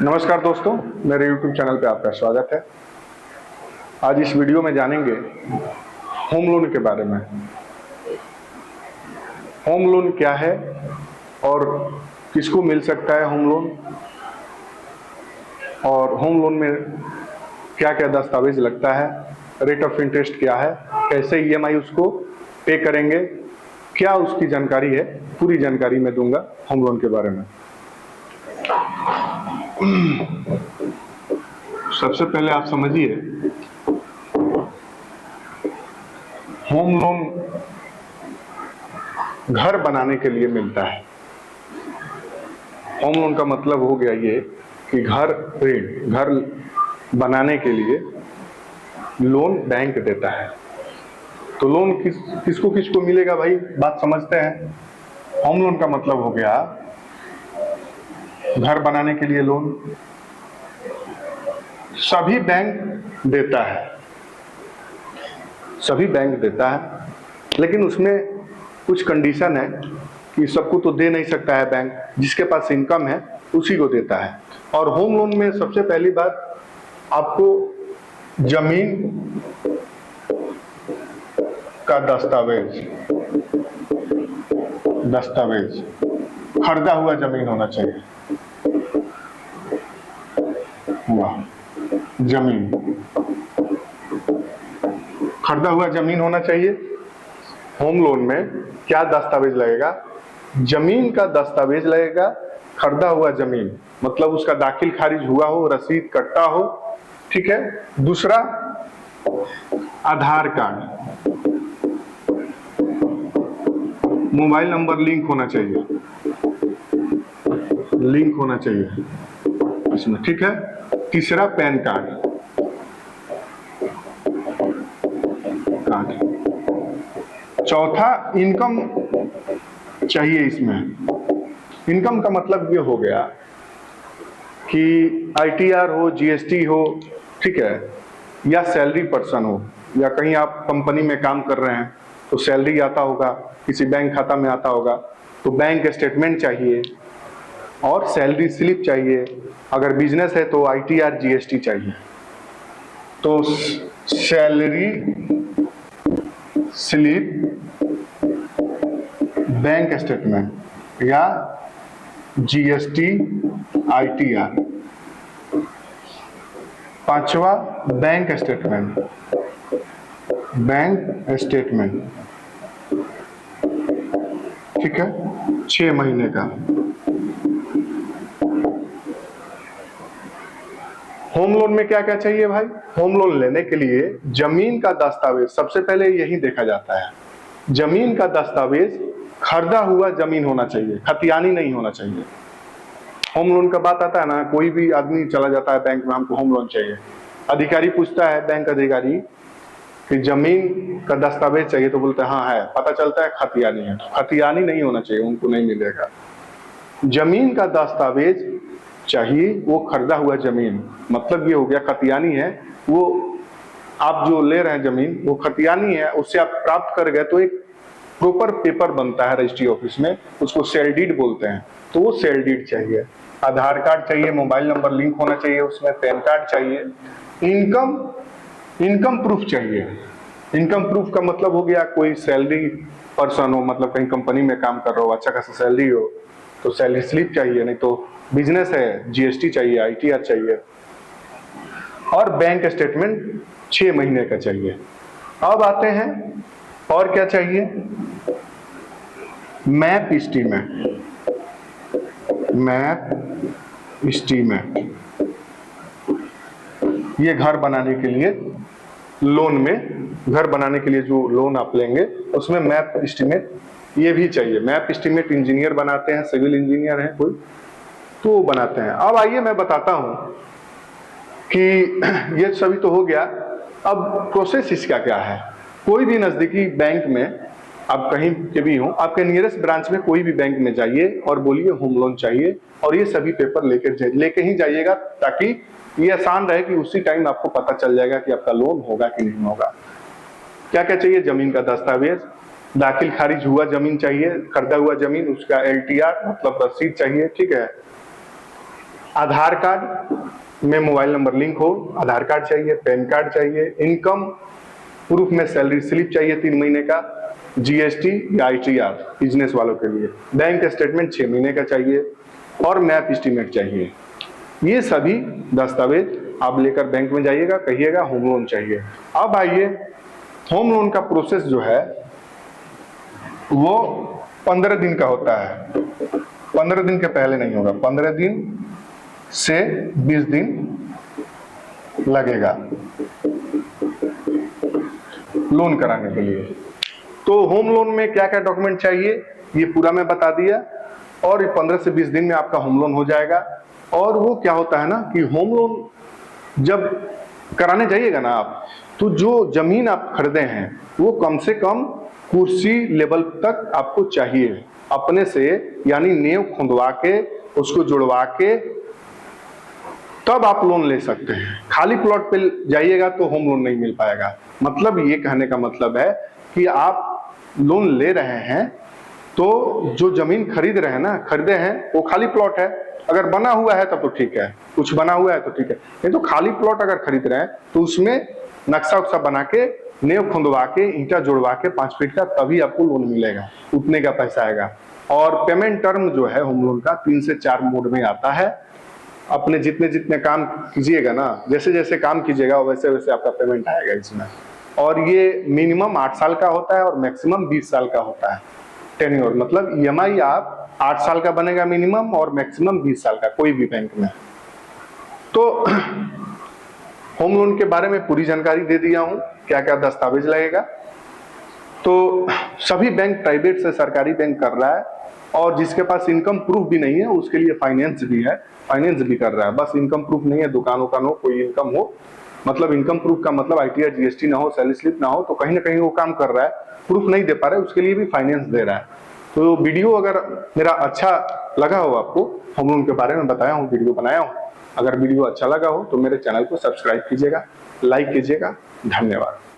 नमस्कार दोस्तों, मेरे YouTube चैनल पे आपका स्वागत है। आज इस वीडियो में जानेंगे होम लोन के बारे में। होम लोन क्या है और किसको मिल सकता है होम लोन, और होम लोन में क्या क्या दस्तावेज लगता है, रेट ऑफ इंटरेस्ट क्या है, कैसे EMI उसको पे करेंगे, क्या उसकी जानकारी है, पूरी जानकारी मैं दूंगा होम लोन के बारे में। सबसे पहले आप समझिए, होम लोन घर बनाने के लिए मिलता है। होम लोन का मतलब हो गया ये कि घर बनाने के लिए लोन बैंक देता है। तो लोन किसको किसको मिलेगा भाई, बात समझते हैं। होम लोन का मतलब हो गया घर बनाने के लिए लोन सभी बैंक देता है, सभी बैंक देता है, लेकिन उसमें कुछ कंडीशन है कि सबको तो दे नहीं सकता है बैंक, जिसके पास इनकम है उसी को देता है। और होम लोन में सबसे पहली बात, आपको जमीन का दस्तावेज खरीदा हुआ जमीन होना चाहिए। जमीन खरीदा हुआ जमीन होना चाहिए। होम लोन में क्या दस्तावेज लगेगा? जमीन का दस्तावेज लगेगा। खरीदा हुआ जमीन मतलब उसका दाखिल खारिज हुआ हो, रसीद कट्टा हो, ठीक है। दूसरा, आधार कार्ड, मोबाइल नंबर लिंक होना चाहिए, लिंक होना चाहिए इसमें, ठीक है। तीसरा, पैन कार्ड। चौथा, इनकम चाहिए इसमें। इनकम का मतलब ये हो गया कि ITR हो, GST हो, ठीक है, या सैलरी पर्सन हो, या कहीं आप कंपनी में काम कर रहे हैं तो सैलरी आता होगा, किसी बैंक खाता में आता होगा, तो बैंक स्टेटमेंट चाहिए और सैलरी स्लिप चाहिए। अगर बिजनेस है तो ITR GST चाहिए। तो सैलरी स्लिप, बैंक स्टेटमेंट या GST, ITR। पांचवा, बैंक स्टेटमेंट, ठीक है, 6 महीने का। होम लोन में क्या क्या चाहिए भाई? होम लोन लेने के लिए जमीन का दस्तावेज सबसे पहले यही देखा जाता है। जमीन का दस्तावेज खरीदा हुआ जमीन होना चाहिए, खतियानी नहीं होना चाहिए। होम लोन का बात आता है ना, कोई भी आदमी चला जाता है बैंक में, हमको होम लोन चाहिए, अधिकारी पूछता है, बैंक अधिकारी, कि जमीन का दस्तावेज चाहिए, तो बोलते हैं हाँ है, पता चलता है खतियानी है। खतियानी नहीं होना चाहिए, उनको नहीं मिलेगा। जमीन का दस्तावेज चाहिए, वो खरीदा हुआ जमीन, मतलब ये हो गया खतियानी है, वो आप जो ले रहे हैं जमीन वो खतियानी है, उससे आप प्राप्त कर गए तो एक प्रॉपर पेपर बनता है रजिस्ट्री ऑफिस में, उसको सेल डीड बोलते हैं, तो वो सेल डीड चाहिए। आधार कार्ड चाहिए, मोबाइल नंबर लिंक होना चाहिए उसमें, पैन कार्ड चाहिए, इनकम प्रूफ चाहिए। इनकम प्रूफ का मतलब हो गया कोई सैलरी पर्सन हो, मतलब कहीं कंपनी में काम कर रहा हो, अच्छा खासा सैलरी हो, तो सैलरी स्लिप चाहिए, नहीं तो बिजनेस है GST चाहिए, ITR चाहिए, और बैंक स्टेटमेंट 6 महीने का चाहिए। अब आते हैं और क्या चाहिए? Map estimate. ये घर बनाने के लिए लोन में, घर बनाने के लिए जो लोन आप लेंगे उसमें मैप एस्टीमेट ये भी चाहिए। मैप एस्टीमेट इंजीनियर बनाते हैं, सिविल इंजीनियर है कोई, तो वो बनाते हैं। अब आइए मैं बताता हूं कि ये सभी तो हो गया, अब प्रोसेस इसका क्या है। कोई भी नजदीकी बैंक में, आप कहीं के भी हो, आपके नियरेस्ट ब्रांच में कोई भी बैंक में जाइए और बोलिए होम लोन चाहिए, और ये सभी पेपर लेके ही जाइएगा, ताकि ये आसान रहे कि उसी टाइम आपको पता चल जाएगा कि आपका लोन होगा कि नहीं होगा। क्या क्या चाहिए? जमीन का दस्तावेज, दाखिल खारिज हुआ जमीन चाहिए, खरीदा हुआ जमीन, उसका LTR मतलब रसीद चाहिए, ठीक है। आधार कार्ड में मोबाइल नंबर लिंक हो, आधार कार्ड चाहिए, पैन कार्ड चाहिए, इनकम प्रूफ में सैलरी स्लिप चाहिए 3 महीने का, जीएसटी या आईटीआर बिजनेस वालों के लिए, बैंक स्टेटमेंट 6 महीने का चाहिए और मैप एस्टीमेट चाहिए। ये सभी दस्तावेज आप लेकर बैंक में जाइएगा, कहिएगा होम लोन चाहिए। अब आइए, होम लोन का प्रोसेस जो है वो 15 दिन का होता है। 15 दिन के पहले नहीं होगा, 15 दिन से 20 दिन लगेगा लोन कराने के लिए। तो होम लोन में क्या क्या डॉक्यूमेंट चाहिए ये पूरा मैं बता दिया, और ये 15 से 20 दिन में आपका होम लोन हो जाएगा। और वो क्या होता है ना कि होम लोन जब कराने जाइएगा ना आप, तो जो जमीन आप खरीदे हैं वो कम से कम कुर्सी लेवल तक आपको चाहिए अपने से, यानी नींव खुंदवा के उसको जुड़वा के तब आप लोन ले सकते हैं। खाली प्लॉट पे जाइएगा तो होम लोन नहीं मिल पाएगा। मतलब ये कहने का मतलब है कि आप लोन ले रहे हैं तो जो जमीन खरीद रहे हैं ना, खरीदे हैं वो खाली प्लॉट है। अगर बना हुआ है तब तो ठीक है, कुछ बना हुआ है तो ठीक है, नहीं तो खाली प्लॉट अगर खरीद रहे हैं तो उसमें नक्शा उक्सा बना के, नींव खुंदवा के, ईंटा जुड़वा के 5 फीट का, तभी आपको लोन मिलेगा, उतने का पैसा आएगा। और पेमेंट टर्म जो है होम लोन का 3 से 4 मोड में आता है। अपने जितने जितने काम कीजिएगा ना, जैसे जैसे काम कीजिएगा वैसे वैसे आपका पेमेंट आएगा इसमें। और ये मिनिमम 8 साल का होता है और मैक्सिमम 20 साल का होता है टेन्योर। मतलब ईएमआई आप 8 साल का बनेगा मिनिमम और मैक्सिमम 20 साल का, कोई भी बैंक में। तो होम लोन के बारे में पूरी जानकारी दे दिया हूं, क्या क्या दस्तावेज लगेगा। तो सभी बैंक प्राइवेट से सरकारी बैंक कर रहा है, और जिसके पास इनकम प्रूफ भी नहीं है उसके लिए फाइनेंस भी है, फाइनेंस भी कर रहा है। बस इनकम प्रूफ नहीं है, दुकानों का नो कोई इनकम हो, मतलब इनकम प्रूफ का मतलब आईटीआर जीएसटी ना हो, सैलरी स्लिप ना हो, तो कहीं ना कहीं वो काम कर रहा है, प्रूफ नहीं दे पा रहा है, उसके लिए भी फाइनेंस दे रहा है। तो वीडियो अगर मेरा अच्छा लगा हो, आपको होम लोन के बारे में बताया हूँ, वीडियो बनाया हूँ, अगर वीडियो अच्छा लगा हो तो मेरे चैनल को सब्सक्राइब कीजिएगा, लाइक कीजिएगा। धन्यवाद।